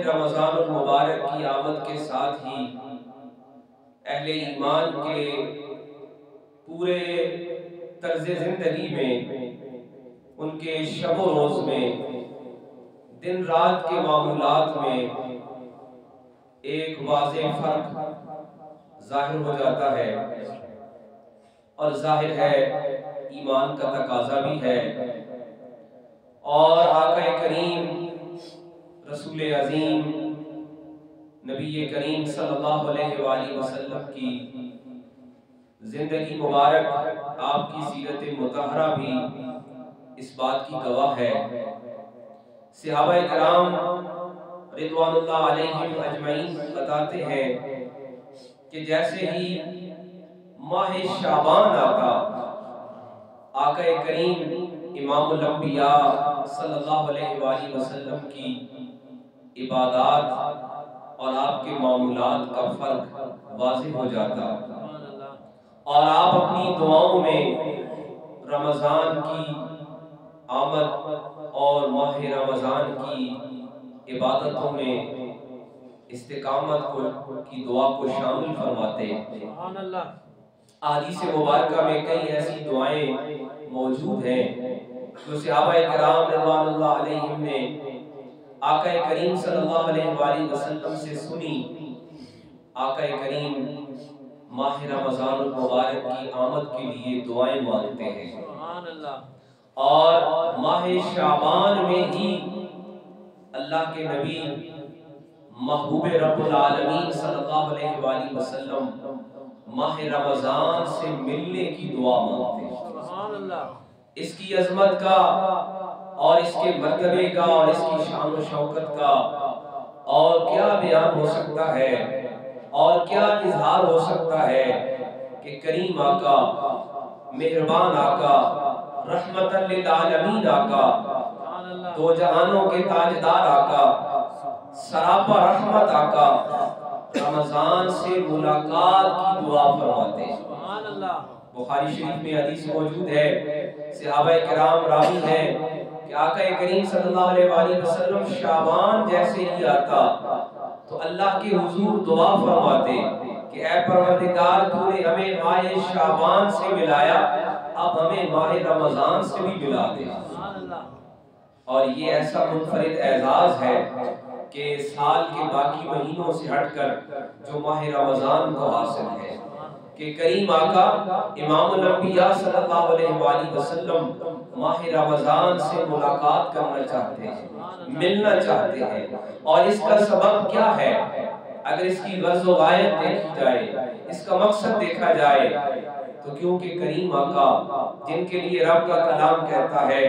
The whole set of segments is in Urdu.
رمضان المبارک کی آمد کے ساتھ ہی اہل ایمان کے پورے طرز زندگی میں، ان کے شب و روز میں، دن رات کے معمولات میں ایک واضح فرق ظاہر ہو جاتا ہے، اور ظاہر ہے ایمان کا تقاضا بھی ہے، اور آقا کریم رسول عظیم نبی کریم صلی اللہ علیہ وآلہ وسلم کی زندگی مبارک، آپ کی سیرت مطہرہ بھی اس بات کی گواہ ہے۔ صحابہ کرام رضوان اللہ علیہم اجمعین بتاتے ہیں کہ جیسے ہی ماہ شعبان آقا کریم امام الانبیاء صلی اللہ علیہ وآلہ وسلم کی عبادات اور آپ کے معمولات کا فرق واضح ہو جاتا، اور آپ اپنی دعاؤں میں رمضان کی آمد اور ماہ رمضان کی عبادتوں میں استقامت کی دعا کو شامل فرماتے۔ احادیث مبارکہ میں کئی ایسی دعائیں موجود ہیں جو صحابہ کرام رضوان اللہ علیہم نے آقا کریم صلی اللہ علیہ وآلہ وسلم سے سنی۔ آقا کریم ماہ رمضان المبارک کی آمد کے لیے دعائیں مانگتے ہیں، اور ماہ شعبان میں ہی اللہ کے نبی محبوب رب العالمین صلی اللہ علیہ وآلہ وسلم ماہ رمضان سے ملنے کی دعا مانگتے ہیں۔ اس کی عظمت کا اور اس کے مرتبے کا اور اس کی شان و شوکت کا اور کیا بیان ہو سکتا ہے، اور کیا اظہار ہو سکتا ہے کہ کریم آقا، مہربان آقا، رحمت للعالمین آقا، دو جہانوں کے تاجدار آقا، سراپا رحمت آقا رمضان سے ملاقات کی دعا فرماتے ہیں۔ بخاری شریف میں حدیث موجود ہے، صحابہ کرام راوی ہیں کہ آقا کریم صلی اللہ علیہ وآلہ وسلم شعبان جیسے ہی آتا تو اللہ کے حضور دعا فرماتے کہ اے پروردگار، تو نے ہمیں ماہ شعبان سے ملایا، اب ہمیں ماہ رمضان سے بھی ملا دے۔ اور یہ ایسا منفرد اعزاز ہے کہ سال کے باقی مہینوں سے ہٹ کر جو ماہ رمضان کو حاصل ہے کہ کریم آقا امام الانبیاء صلی اللہ علیہ وآلہ وسلم ماہ رمضان سے ملاقات کرنا چاہتے ہیں، ملنا چاہتے ہیں۔ اور اس کا سبب کیا ہے؟ اگر اس کی غرض و غایت دیکھی جائے، اس کا مقصد دیکھا جائے، تو کیونکہ کریم آقا جن کے لیے رب کا کلام کہتا ہے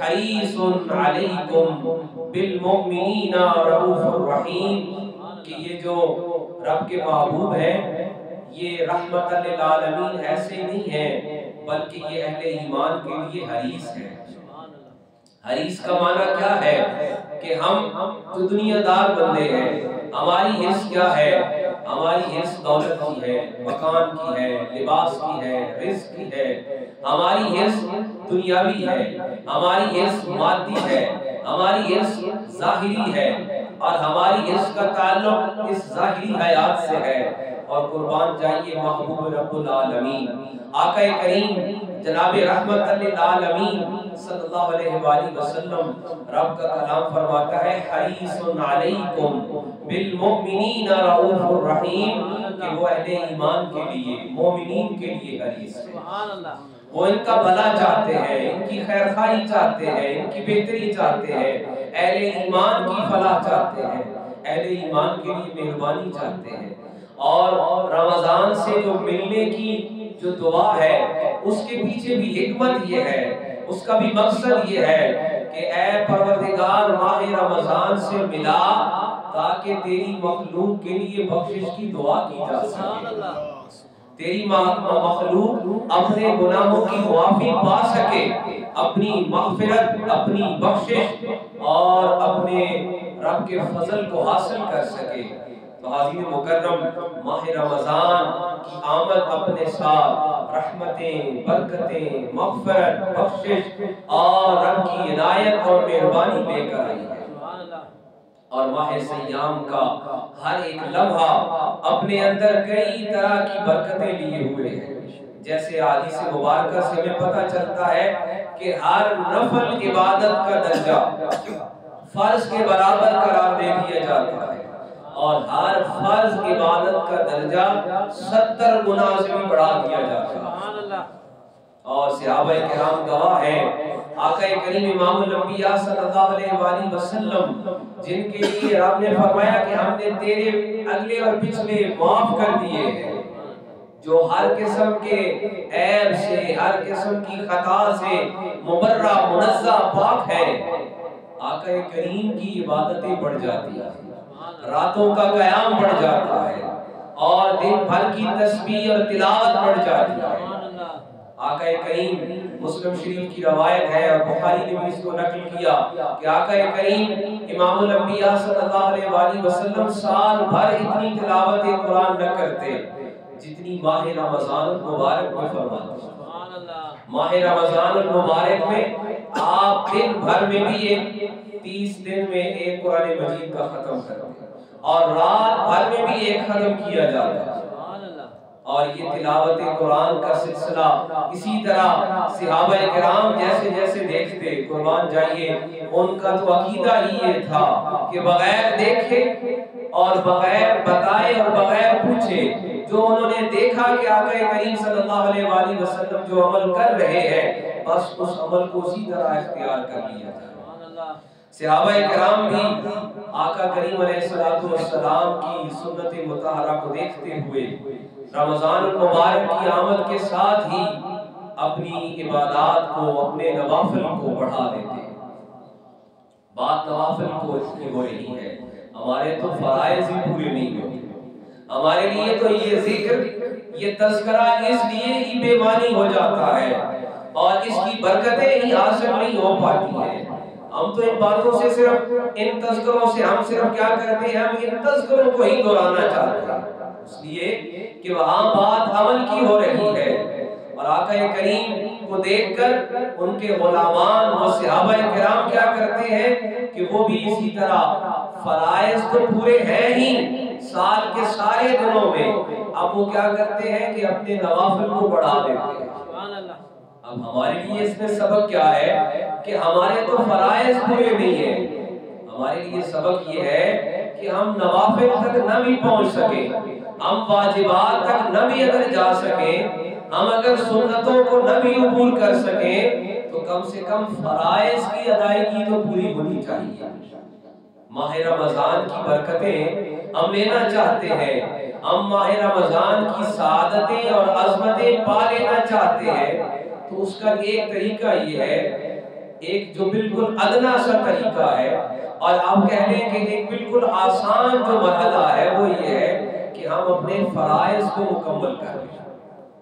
حریص علیکم بالمؤمنین رؤوف الرحیم، کہ یہ جو رب کے محبوب ہیں یہ رحمت للعالمین ایسے نہیں ہیں، بلکہ یہ اہل ایمان کے لیے حریص ہے۔ حریص کا معنی کیا ہے؟ کہ ہم تو دنیا دار بندے ہیں، ہماری حرص کیا ہے؟ ہماری حرص دولت کی ہے، مکان کی ہے، لباس کی ہے، رزق کی ہے، ہماری حرص دنیاوی ہے، ہماری حرص مادی ہے، ہماری حرص ظاہری ہے، اور ہماری حرص کا تعلق اس ظاہری حیات سے ہے۔ اور قربان جائیے محبوب رب العالمین آقا کریم جناب رحمت للعالمین صلی اللہ علیہ وآلہ وسلم، رب کا کلام فرماتا ہے حریص علیکم بالمؤمنین رؤوف الرحیم، کہ وہ اہل ایمان کے لیے، مومنین کے لیے حریص ہے۔ وہ ان کا بھلا چاہتے ہیں، ان کی خیر خواہی چاہتے ہیں، ان کی بہتری چاہتے ہیں، اہل ایمان کی فلاح چاہتے ہیں، اہل ایمان کے لیے مہربانی چاہتے ہیں۔ اور رمضان سے جو ملنے کی جو دعا ہے اس کے پیچھے بھی حکمت یہ ہے، اس کا بھی مقصد یہ ہے کہ اے پروردگار ماہ رمضان سے ملا تاکہ تیری مخلوق کے لیے بخشش کی دعا کی جا سکے، تیری مخلوق اپنے گناہوں کی معافی پا سکے، اپنی مغفرت، اپنی بخشش اور اپنے رب کے فضل کو حاصل کر سکے۔ تو حاضرین مکرم، ماہ رمضان کی آمد اپنے ساتھ رحمتیں، برکتیں، مغفرت، بخشش اور رب کی عنایت اور مہربانی لے کر آئی ہے۔ اور ماہ سیام کا ہر ایک لمحہ اپنے اندر کئی طرح کی برکتیں لیے ہوئے ہیں۔ جیسے حدیث مبارکہ سے ہمیں پتہ چلتا ہے کہ ہر نفل عبادت کا درجہ فرض کے برابر قرار دے دیا جاتا ہے، اور ہر فرض عبادت کا درجہ 70 گنا سے بھی بڑھا دیا جاتا ہے۔ اور صحابہ کرام گواہ ہیں، آقا کریم امام الانبیاء صلی اللہ علیہ وآلہ وسلم جن کے لیے رب نے فرمایا کہ ہم نے تیرے اگلے اور پچھلے معاف کر دیے ہیں، جو ہر قسم کے عیب سے، ہر قسم کی خطا سے مبرہ منزہ پاک ہے، آقا کریم کی عبادتیں بڑھ جاتی ہیں، راتوں کا قیام بڑھ جاتا ہے، اور دن بھر کی تسبیح اور تلاوت بڑھ جاتی ہے۔ آقا کریم، مسلم شریف کی روایت ہے اور بخاری نے بھی اس کو نقل کیا کہ آقا کریم امام الانبیاء صلی اللہ علیہ وآلہ وسلم سال بھر اتنی تلاوت قرآن نہ کرتے جتنی ماہ رمضان المبارک میں فرماتے۔ ماہ رمضان المبارک میں آپ دن بھر میں بھی 30 دن میں ایک قرآن مجید کا ختم کرتے اور رات بھر میں بھی ایک ختم کیا جاتا ہے۔ اور یہ تلاوت قرآن کا سلسلہ اسی طرح صحابہ کرام جیسے جیسے دیکھتے قربان جائیے، ان کا تو عقیدہ ہی یہ تھا کہ بغیر دیکھے اور بغیر بتائے اور بغیر پوچھے جو انہوں نے دیکھا کہ آقا کریم صلی اللہ علیہ وآلہ وسلم جو عمل کر رہے ہیں بس اس عمل کو اسی طرح اختیار کر لیا جائے۔ صحابہ کرام بھی آقا کریم علیہ السلام کی سنت مطہرہ کو دیکھتے ہوئے رمضان المبارک کی آمد کے ساتھ ہی اپنی عبادات کو، اپنے نوافل کو بڑھا دیتے ہیں۔ بات نوافل کو اس کی ہو رہی ہے، ہمارے تو فرائض ہی پورے نہیں ہوتے، ہمارے لیے تو یہ ذکر، یہ تذکرہ اس لیے ہی بے معنی ہو جاتا ہے اور اس کی برکتیں ہی حاصل نہیں ہو پاتی ہیں۔ ہم تو ان باتوں سے صرف ان تذکروں سے ہم صرف کیا کرتے ہیں، ہم ان تذکروں کو ہی دہرانا چاہتے ہیں، اس لیے کہ وہاں بات عمل کی ہو رہی ہے۔ اور آقا کریم کو دیکھ کر ان کے غلامان و صحابہ کرام کیا کرتے ہیں کہ وہ بھی اسی طرح فرائض تو پورے ہیں ہی سال کے سارے دنوں میں، اب وہ کیا کرتے ہیں کہ اپنے نوافل کو بڑھا دیتے ہیں۔ اب ہمارے لیے اس میں سبق کیا ہے کہ ہمارے تو فرائض پورے نہیں ہیں، ہمارے لیے سبق یہ ہے کہ ہم نوافل تک نہ بھی پہنچ سکیں، ہم واجبات تک نہ بھی اگر جا سکیں، ہم اگر سنتوں کو نہ بھی عبور کر سکیں تو کم سے کم فرائض کی ادائیگی تو پوری ہونی چاہیے۔ ماہ رمضان کی برکتیں ہم لینا چاہتے ہیں، ہم ماہ رمضان کی سعادتیں اور عظمتیں پا لینا چاہتے ہیں، تو اس کا ایک طریقہ یہ ہے، ایک جو بالکل ادنا سا طریقہ ہے اور آپ کہہ لیں کہ ایک بالکل آسان جو مرحلہ ہے وہ یہ ہے کہ ہم اپنے فرائض کو مکمل کر لیں۔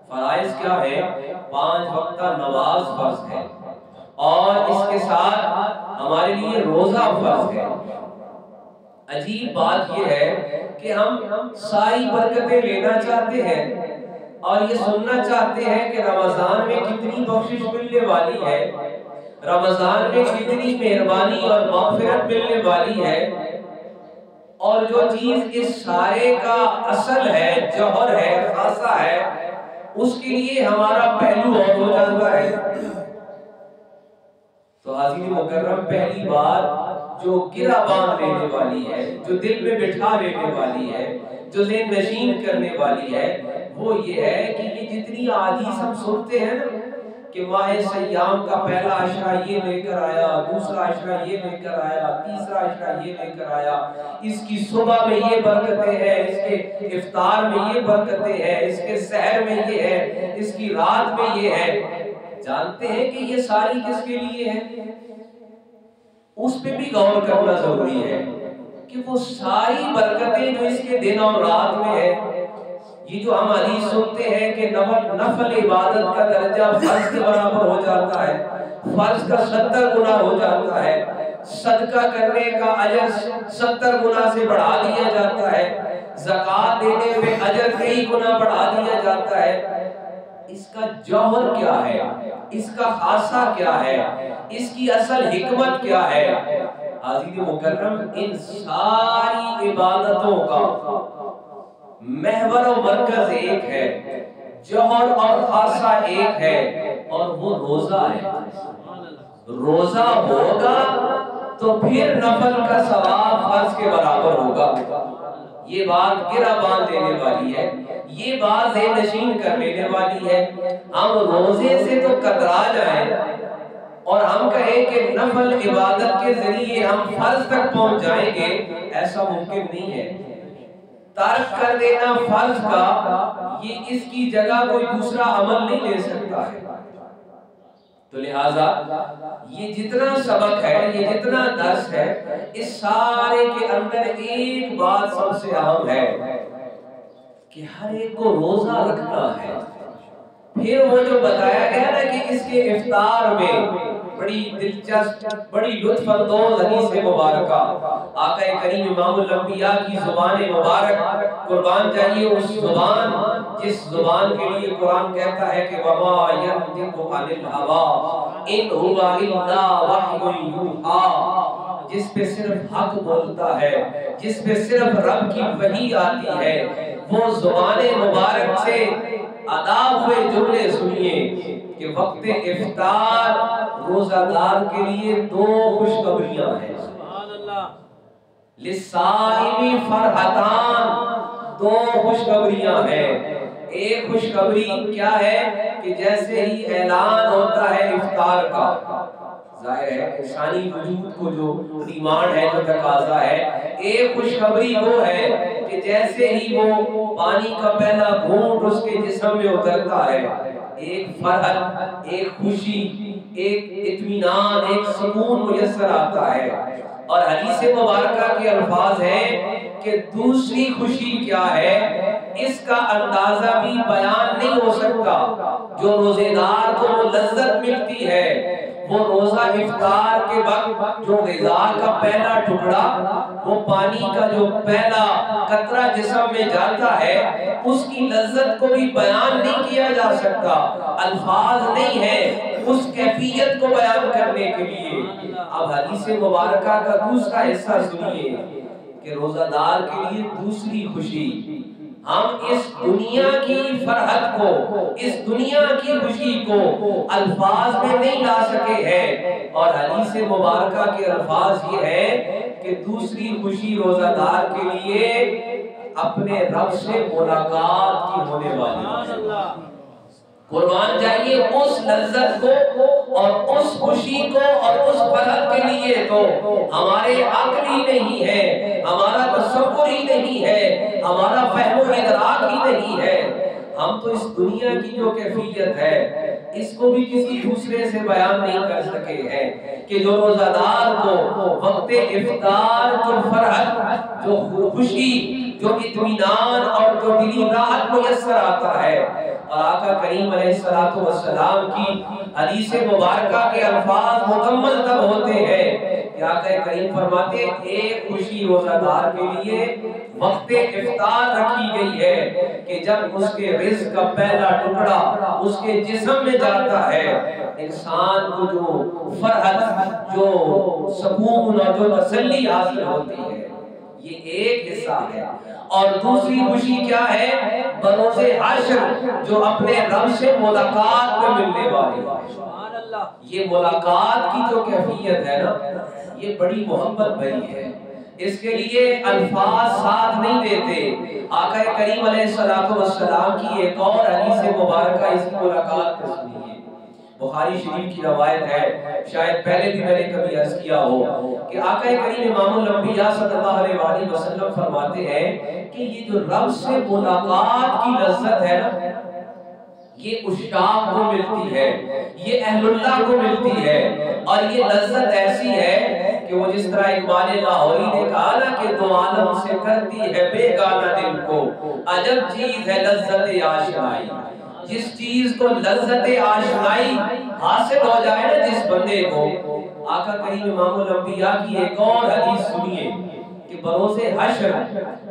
فرائض کیا ہے؟ 5 وقتہ نماز فرض ہے، اور اس کے ساتھ ہمارے لیے روزہ فرض ہے۔ عجیب بات یہ ہے کہ ہم ساری برکتیں لینا چاہتے ہیں اور یہ سننا چاہتے ہیں کہ رمضان میں کتنی بخشش ملنے والی ہے، رمضان میں کتنی مہربانی اور مغفرت ملنے والی ہے، اور جو چیز اس سارے کا اصل ہے، جوہر ہے، خاصہ ہے، اس کے لیے ہمارا پہلو اور ہو جاتا ہے۔ تو حاضرین مکرم، پہلی بات جو گرہ باندھ لینے والی ہے، جو دل میں بٹھا لینے والی ہے، جو ذہن نشین کرنے والی ہے، وہ یہ ہے کہ یہ جتنی احادیث ہم سنتے ہیں نا کہ ماہ سیام کا پہلا عشرہ یہ لے کر آیا، دوسرا عشرہ یہ لے کر آیا، تیسرا عشرہ یہ لے کر آیا، اس کی صبح میں یہ برکتیں ہیں، اس کے افطار میں یہ برکتیں ہیں، اس کے سحر میں یہ ہے، اس کی رات میں یہ ہے، جانتے ہیں کہ یہ ساری کس کے لیے ہے؟ اس پہ بھی غور کرنا ضروری ہے کہ وہ ساری برکتیں جو اس کے دن اور رات میں ہے، یہ جو ہم حدیث سنتے ہیں کہ نفل عبادت کا درجہ فرض کے برابر ہو جاتا ہے، فرض کا 70 گنا ہو جاتا ہے، صدقہ کرنے کا اجر 70 گنا سے بڑھا دیا جاتا ہے، زکوٰۃ دینے میں اجر کئی گنا بڑھا دیا جاتا ہے، اس کا جوہر کیا ہے، اس کا خاصہ کیا ہے، اس کی اصل حکمت کیا ہے؟ عزیز مکرم ان ساری عبادتوں کا محور و مرکز ایک ہے، جوہر اور خاصہ ایک ہے، اور وہ روزہ ہے۔ روزہ ہوگا تو پھر نفل کا ثواب فرض کے برابر ہوگا۔ یہ بات گرہ باندھ دینے والی ہے، یہ بات ذہن نشین کر لینے والی ہے۔ ہم روزے سے تو کترا جائیں اور ہم کہیں کہ نفل عبادت کے ذریعے ہم فرض تک پہنچ جائیں گے، ایسا ممکن نہیں ہے۔ ترک کر دینا فرض کا یہ اس کی جگہ کوئی دوسرا عمل نہیں لے سکتا ہے۔ تو لہٰذا یہ جتنا سبق ہے، یہ جتنا درس ہے، اس سارے کے اندر ایک بات سب سے اہم ہے کہ ہر ایک کو روزہ رکھنا ہے۔ پھر وہ جو بتایا گیا نا کہ اس کے افطار میں بڑی دلچسپ، بڑی لطف اندوز حدیث مبارکہ، آقا کریم امام الانبیاء کی زبان مبارک، قربان جائیے اس زبان جس زبان کے لیے قرآن کہتا ہے کہ وَمَا يَنطِقُ عَنِ الْهَوَىٰ إِنْ هُوَ إِلَّا وَحْيٌ يُوحَىٰ، جس پہ صرف حق بولتا ہے، جس پہ صرف رب کی وحی آتی ہے، وہ زبان مبارک سے ادا ہوئے جملے سنیے کہ وقت افطار روزہ دار کے لیے دو خوشخبریاں ہیں۔ لِلصَّائِمِ فَرْحَتَانِ، دو خوشخبریاں ہیں۔ ایک خوشخبری کیا ہے کہ جیسے ہی اعلان ہوتا ہے افطار کا، ظاہر ہے انسانی وجود کو جو ڈیمانڈ ہے، جو تقاضا ہے، ایک خوشخبری وہ ہے کہ جیسے ہی وہ پانی کا پہلا گھونٹ اس کے جسم میں اترتا ہے، ایک فرحت، ایک خوشی، ایک اطمینان، ایک سکون میسر آتا ہے۔ اور حدیث مبارکہ کے الفاظ ہیں کہ دوسری خوشی کیا ہے، اس کا اندازہ بھی بیان نہیں ہو سکتا۔ جو روزے دار کو وہ لذت ملتی ہے، وہ روزہ افطار کے وقت جو غذا کا پہلا ٹکڑا، وہ پانی کا جو پہلا قطرہ جسم میں جاتا ہے، اس کی لذت کو بھی بیان نہیں کیا جا سکتا۔ الفاظ نہیں ہے اس کیفیت کو بیان کرنے کے لیے۔ اب حدیث مبارکہ کا دوسرا حصہ سنیے کہ روزہ دار کے لیے دوسری خوشی، ہم اس دنیا کی فرحت کو، اس دنیا کی خوشی کو الفاظ میں نہیں لا سکے ہیں، اور حدیث مبارکہ کے الفاظ یہ ہے کہ دوسری خوشی روزہ دار کے لیے اپنے رب سے ملاقات کی ہونے والی۔ قربان جائیے اس لذت کو اور اس خوشی کو اور اس فرحت کے لیے تو ہمارے عقل ہی نہیں ہے، ہمارا تصور ہی نہیں ہے، ہمارا فہم و ادراک ہی نہیں ہے۔ ہم تو اس دنیا کی جو کیفیت ہے اس کو بھی کسی دوسرے سے بیان نہیں کر سکے ہیں کہ جو روزہ دار کو وقت افطار جو فرحت، جو خوشی، جو اطمینان اور جو دلی راحت میسر آتا ہے، اور آقا کریم علیہ السلام کی حدیث مبارکہ کے الفاظ مکمل تب ہوتے ہیں کہ آقا کریم فرماتے ہیں ایک خوشی روزہ دار کے لیے وقت افطار رکھی گئی ہے کہ جب اس کے رزق کا پہلا ٹکڑا اس کے جسم میں جاتا ہے، انسان کو جو فرحت، جو سکون اور جو تسلی حاصل ہوتی ہے، یہ ایک حصہ ہے۔ اور دوسری خوشی کیا ہے؟ بروز حشر جو اپنے رب سے ملاقات میں ملنے والی ہے۔ یہ ملاقات کی جو کیفیت ہے نا، یہ بڑی محبت بھری ہے، اس کے لیے الفاظ ساتھ نہیں دیتے۔ آقا کریم علیہ السلام کی ایک اور حدیث مبارکہ اس ملاقات پر سنیے، بخاری شریف کی روایت ہے، شاید پہلے بھی میں نے کبھی عرض کیا ہو کہ آقا کریم امام الانبیاء صلی اللہ علیہ وسلم فرماتے ہیں کہ یہ جو رب سے ملاقات کی لذت ہے نا، یہ عشاق کو ملتی ہے، یہ اہل اللہ کو ملتی ہے، اور یہ لذت ایسی ہے کہ وہ جس طرح اقبال لاہوری نے کہا نا کہ دو عالم سے کرتی ہے بیگانہ دل کو، عجب چیز ہے لذت آشنائی۔ جس چیز کو لذت آشنائی حاصل ہو جائے نا جس بندے کو، آقا کریم امام الانبیاء کی ایک اور حدیث سنیے کہ بروز حشر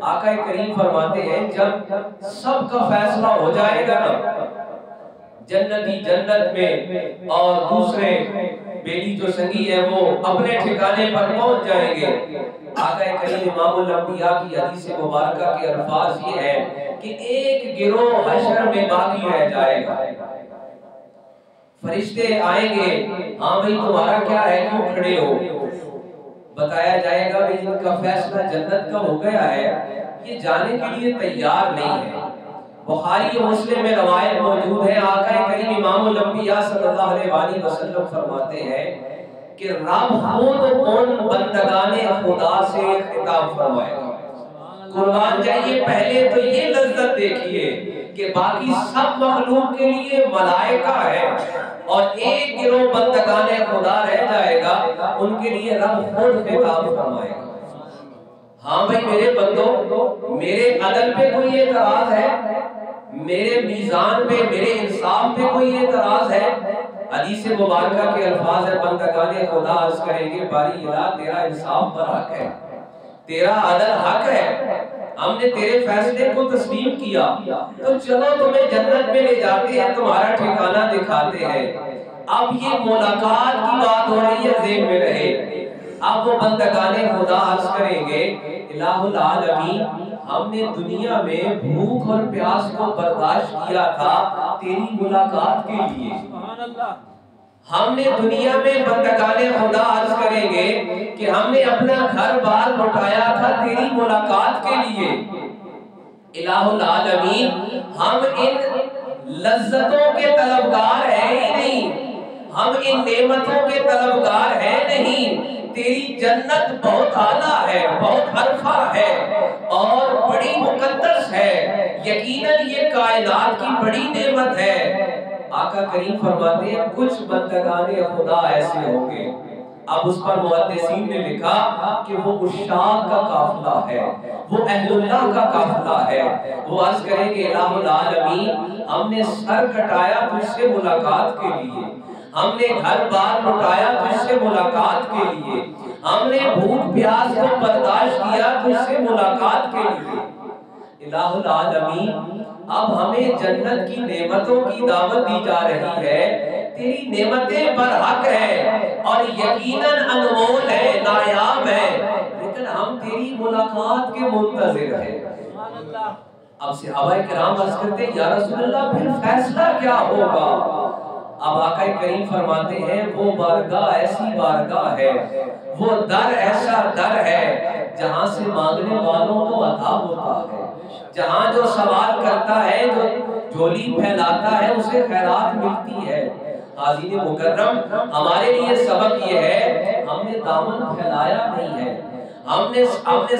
آقا کریم فرماتے ہیں جب سب کا فیصلہ ہو جائے گا نا، جنتی جنت میں اور دوسرے بیلی جو سنگی ہے وہ اپنے ٹھکانے پر پہنچ جائیں گے۔ آقا کریم امام الانبیاء کی حدیث مبارکہ کے الفاظ یہ ہے کہ ایک گروہ حشر میں باقی رہ جائے گا۔ فرشتے آئیں گے، ہاں بھئی تمہارا کیا ہے، کیوں کھڑے ہو؟ بتایا جائے گا کہ ان کا فیصلہ جنت کا ہو گیا ہے، یہ جانے کے لیے تیار نہیں ہے۔ بخاری و مسلم میں روایت موجود ہے، آقا کریم امام الانبیاء صلی اللہ علیہ وسلم فرماتے ہیں کہ رب خود ان بندگان خدا سے خطاب فرمائے گا۔ قربان جائیے، پہلے تو یہ لذت دیکھیے کہ باقی سب مخلوق کے لیے ملائکہ ہے اور ایک گروہ بندگان خدا رہ جائے گا، ان کے لیے رب خود خطاب فرمائے گا۔ ہاں بھائی میرے بندو، میرے عدل پہ کوئی اعتراض ہے؟ میرے میزان پہ، میرے انصاف پہ کوئی اعتراض ہے؟ حدیث مبارکہ کے الفاظ ہے، بندگان خدا عرض کریں گے باری الہ تیرا انصاف پر حق ہے، تیرا عدل حق ہے، ہم نے تیرے فیصلے کو تسلیم کیا، تو چلو تمہیں جنت میں لے جاتے ہیں، تمہارا ٹھکانہ دکھاتے ہیں۔ اب یہ ملاقات کی بات ہو رہی ہے، ذہن میں رہے۔ اب وہ بندگان خدا عرض کریں گے الہ العالمین، ہم نے دنیا میں بھوک اور پیاس کو برداشت کیا تھا تیری ملاقات کے لیے۔ ہم نے دنیا میں بندگان خدا عرض کریں گے کہ ہم نے اپنا گھر بار لوٹایا تھا تیری ملاقات کے لیے۔ الہ العالمین، ہم ان لذتوں کے طلبگار ہیں ہی نہیں، ہم ان نعمتوں کے طلبگار ہیں نہیں۔ تیری جنت بہت اعلیٰ ہے، بہت عرفہ ہے اور بڑی مقدس ہے، یقیناً یہ کائنات کی بڑی نعمت ہے۔ آقا کریم فرماتے ہیں کچھ بندگان خدا ایسے ہوں گے، اب اس پر محدثین نے لکھا کہ وہ عشاق کا قافلہ ہے، وہ اہل اللہ کا قافلہ ہے۔ وہ عرض کریں کہ الہ العالمین، ہم نے سر کٹایا تجھ سے ملاقات کے لیے، ہم نے گھر بار لٹایا تجھ سے ملاقات کے لیے، ہم نے بھوک پیاس کو برداشت کیا تجھ سے ملاقات کے لیے۔ الہ العالمین، اب ہمیں جنت کی نعمتوں کی دعوت دی جا رہی ہے، تیری نعمتیں برحق ہے اور یقیناً انمول ہے، نایاب ہے، لیکن ہم تیری ملاقات کے منتظر ہیں۔ اب صحابہ کرام عرض کرتے ہیں یا رسول اللہ پھر فیصلہ کیا ہوگا؟ اب آقا کریم فرماتے ہیں وہ بارگاہ ایسی بارگاہ ہے، وہ در ایسا در ہے جہاں سے مانگنے والوں کو عطا ہوتا ہے، جہاں جو سوال کرتا ہے، جو جھولی پھیلاتا ہے، اسے خیرات ملتی ہے۔ حاضرین مکرم، ہمارے لیے سبق یہ ہے، ہم نے دامن پھیلایا نہیں ہے، ہم نے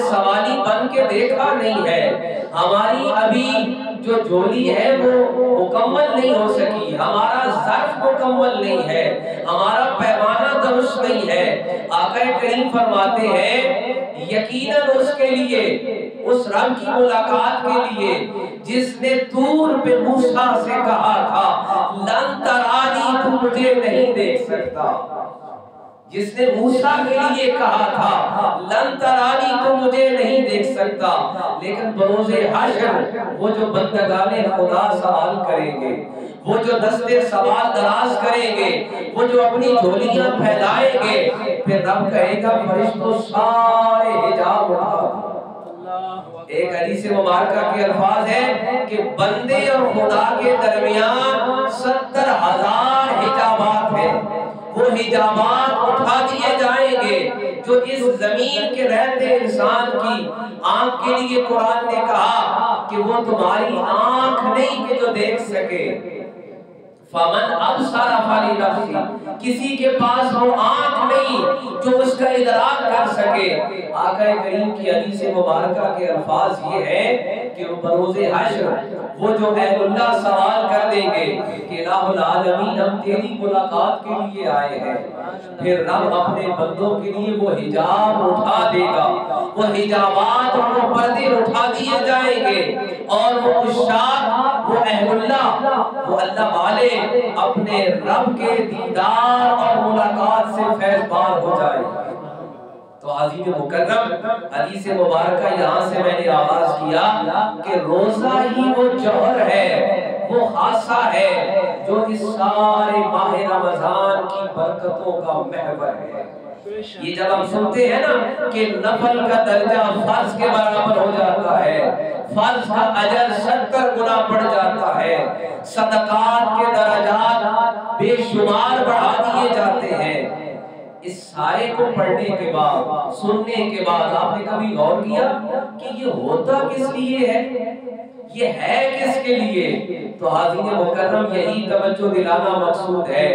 سوالی بن کے دیکھا نہیں ہے، ہماری ابھی جو جھولی ہے وہ مکمل نہیں ہو سکی، ہمارا ظرف مکمل نہیں ہے، ہمارا پیمانہ درست نہیں ہے۔ آقا کریم فرماتے ہیں یقیناً اس کے لیے، اس رب کی ملاقات کے لیے جس نے طور پہ موسیٰ سے کہا تھا لن ترانی، تو مجھے نہیں دیکھ سکتا، جس نے موسیٰ کے لیے کہا تھا لن ترانی، تو مجھے نہیں دیکھ سکتا، لیکن بروز حشر وہ جو بندگان خدا سوال کریں گے، وہ جو دستے سوال دراز کریں گے، وہ جو اپنی جھولیاں پھیلائیں گے، پھر رب کہے گا فرشتوں سارے حجاب اٹھا دو۔ ایک حدیث مبارکہ کے الفاظ ہے کہ بندے اور خدا کے درمیان 70,000 حجابات ہیں، وہ حجابات اٹھا دیے جائیں گے جو اس زمین کے رہتے انسان کی آنکھ کے لیے قرآن نے کہا کہ وہ تمہاری آنکھ نہیں کہ جو دیکھ سکے۔ فمن ابصر فلنفسہ، کسی کے پاس وہ آنکھ نہیں جو اس کا ادراک کر سکے۔ آقا کریم کی حدیث مبارکہ کے الفاظ یہ ہے کہ بروز حشر وہ جو اہل اللہ سوال کر دیں گے کہ الہ العالمین ہم تیری ملاقات کے لیے آئے ہیں، پھر رب اپنے بندوں کے لیے وہ حجاب اٹھا دے گا، وہ حجابات اور وہ پردے اٹھا دیے جائیں گے اور وہ عشاق، وہ اہل اللہ، وہ اللہ والے اپنے رب کے دیدار اور ملاقات سے فیض بار ہو جائے۔ تو تو حضرت مکرم حدیث مبارکہ یہاں سے میں نے آغاز کیا کہ روزہ ہی وہ جوہر ہے، وہ خاصہ ہے جو اس سارے ماہ رمضان کی برکتوں کا محور ہے۔ یہ جب ہم سنتے ہیں نا کہ نفل کا درجہ فرض کے برابر ہو جاتا ہے، فرض کا اجر 70 گنا بڑھ جاتا ہے، صدقات کے درجات بے شمار بڑھا دیے جاتے ہیں، اس سارے کو پڑھنے کے بعد، سننے کے بعد آپ نے کبھی غور کیا کہ یہ ہوتا کس لیے ہے، یہ ہے کس کے لیے؟ تو حاضرین مکرم یہی توجہ دلانا مقصود ہے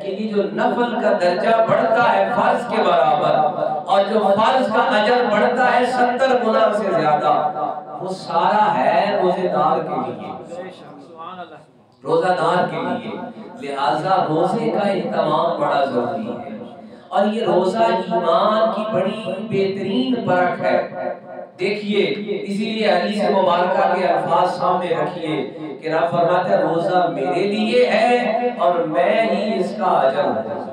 کہ یہ جو نفل کا درجہ بڑھتا ہے فرض کے برابر، اور جو فرض کا اجر بڑھتا ہے 70 گنا سے زیادہ، وہ سارا ہے روزے دار کے لیے، روزہ دار کے لیے۔ لہٰذا روزے کا اہتمام بڑا ضروری ہے، اور یہ روزہ ایمان کی بڑی بہترین پرکھ ہے۔ دیکھیے اسی لیے حدیث مبارکہ کے الفاظ سامنے رکھیے کہ رب فرماتا ہے روزہ میرے لیے ہے اور میں ہی اس کا اجر ہوں۔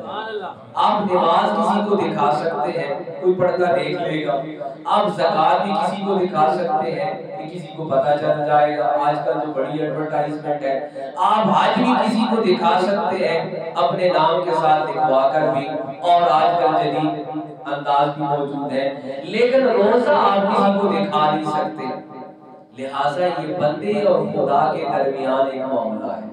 آپ نماز کسی کو دکھا سکتے ہیں، کوئی پڑھتا دیکھ لے گا، آپ زکوٰۃ بھی کسی کو دکھا سکتے ہیں کہ کسی کو پتہ چل جائے گا، آج کل جو بڑی ایڈورٹائزمنٹ ہے، آپ حج بھی کسی کو دکھا سکتے ہیں اپنے نام کے ساتھ دکھوا کر بھی، اور آج کل جدید انداز بھی موجود ہے، لیکن روزہ آپ کسی کو دکھا نہیں سکتے۔ لہٰذا یہ بندے اور خدا کے درمیان ایک معاملہ ہے،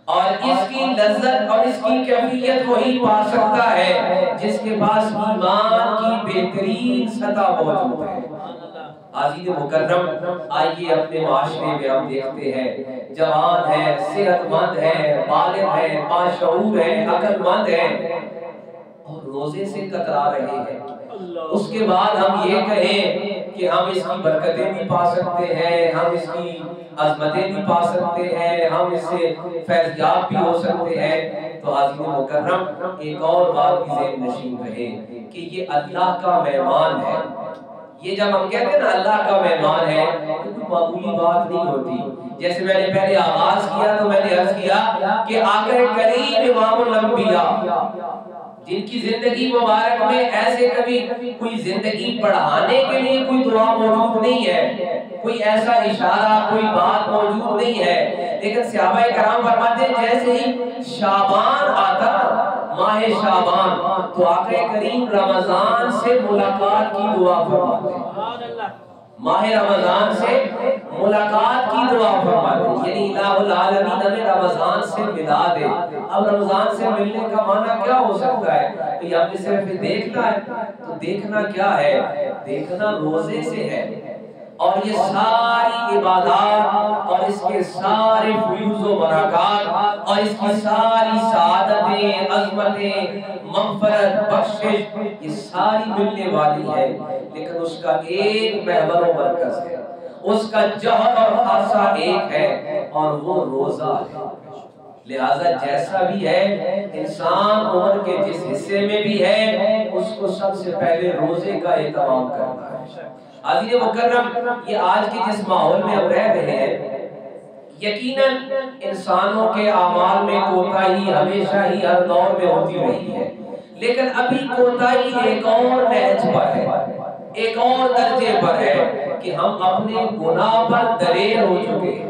اور اس کی لذت اور اس کی کیفیت وہی پا سکتا ہے جس کے پاس ایمان کی بہترین سطح موجود ہے۔ عزیز مکرم، آئیے اپنے معاشرے میں ہم دیکھتے ہیں جوان ہے، صحت مند ہے، بالغ ہے، باشعور ہے، عقل مند ہے، اور روزے سے کترا رہے ہیں۔ اس کے بعد ہم یہ کہیں کہ ہم اس کی برکتیں بھی پا سکتے ہیں، ہم اس کی عظمتیں بھی پا سکتے ہیں، ہم اس سے فیضیاب بھی ہو سکتے ہیں، تو عزیز مکرم ایک اور بات بھی ذہن نشین رہے کہ یہ اللہ کا مہمان ہے۔ یہ جب ہم کہتے ہیں نا اللہ کا مہمان ہے، تو کوئی معمولی بات نہیں ہوتی۔ جیسے میں نے پہلے آغاز کیا تو میں نے عرض کیا کہ آقا کریم امام الانبیاء، جن کی زندگی مبارک میں ایسے کبھی کوئی زندگی بڑھانے کے لیے کوئی دعا موجود نہیں ہے، کوئی ایسا اشارہ، کوئی بات موجود نہیں ہے، لیکن صحابہ کرام فرماتے ہیں جیسے ہی شعبان آتا، ماہ شعبان، تو آقا کریم رمضان سے ملاقات کی دعا فرماتے ہیں، ماہ رمضان سے ملاقات کی دعا فرماتے ہیں، یعنی الہ العالمین ہمیں رمضان سے ملا دے۔ اب رمضان سے ملنے کا معنی کیا ہو سکتا ہے؟ کہ ہم نے صرف دیکھنا ہے، تو دیکھنا کیا ہے؟ دیکھنا روزے سے ہے، اور یہ ساری عبادات اور اس کے سارے فیوز و برکات اور اس کی ساری سعادتیں، عظمتیں، مغفرت، بخشش، یہ ساری ملنے والی ہے، لیکن اس کا ایک محور و مرکز ہے، اس کا جوہر اور خاصہ ایک ہے، اور وہ روزہ ہے۔ لہٰذا جیسا بھی ہے انسان عمر کے جس حصے میں بھی ہے، اس کو سب سے پہلے روزے کا اہتمام کرنا ہے۔ عزیز مکرم، یہ آج کے جس ماحول میں ہم رہ رہے ہیں، یقیناً انسانوں کے اعمال میں کوتاہی ہمیشہ ہی ہر دور میں ہوتی رہی ہے، لیکن ابھی کوتاہی ایک اور نہج پر ہے، ایک اور درجے پر ہے کہ ہم اپنے گناہ پر دلیر ہو چکے ہیں۔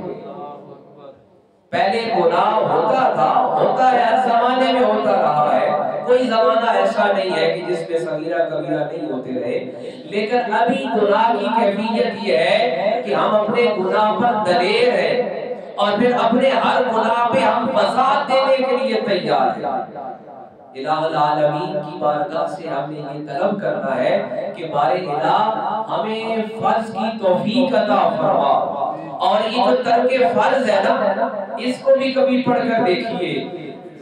پہلے گناہ ہوتا تھا، ہوتا ہے، ہر زمانے میں ہوتا رہا ہے، کوئی زمانہ ایسا نہیں ہے کہ جس میں صغیرہ کبیرہ نہیں ہوتے رہے، لیکن ابھی گناہ کی کیفیت یہ ہے کہ ہم اپنے گناہ پر دلیر ہیں، اور پھر اپنے ہر گناہ پہ ہم وضاحت دینے کے لیے تیار ہیں۔ الہ العالمین کی بارگاہ سے ہم نے یہ طلب کرنا ہے کہ بارے الہ ہمیں فرض کی توفیق عطا فرما، اور یہ جو ترک فرض ہے نا، اس کو بھی کبھی پڑھ کر دیکھیے۔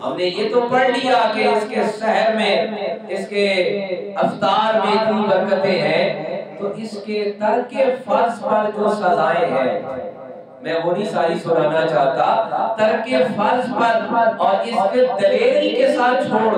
ہم نے یہ تو پڑھ لیا کہ اس کے سحر میں، اس کے افطار میں اتنی برکتیں ہیں، تو اس کے ترک فرض پر جو سزائیں ہیں میں وہ نہیں ساری سنانا چاہتا، ترک فرض پر اور اس کے دلیری کے ساتھ چھوڑ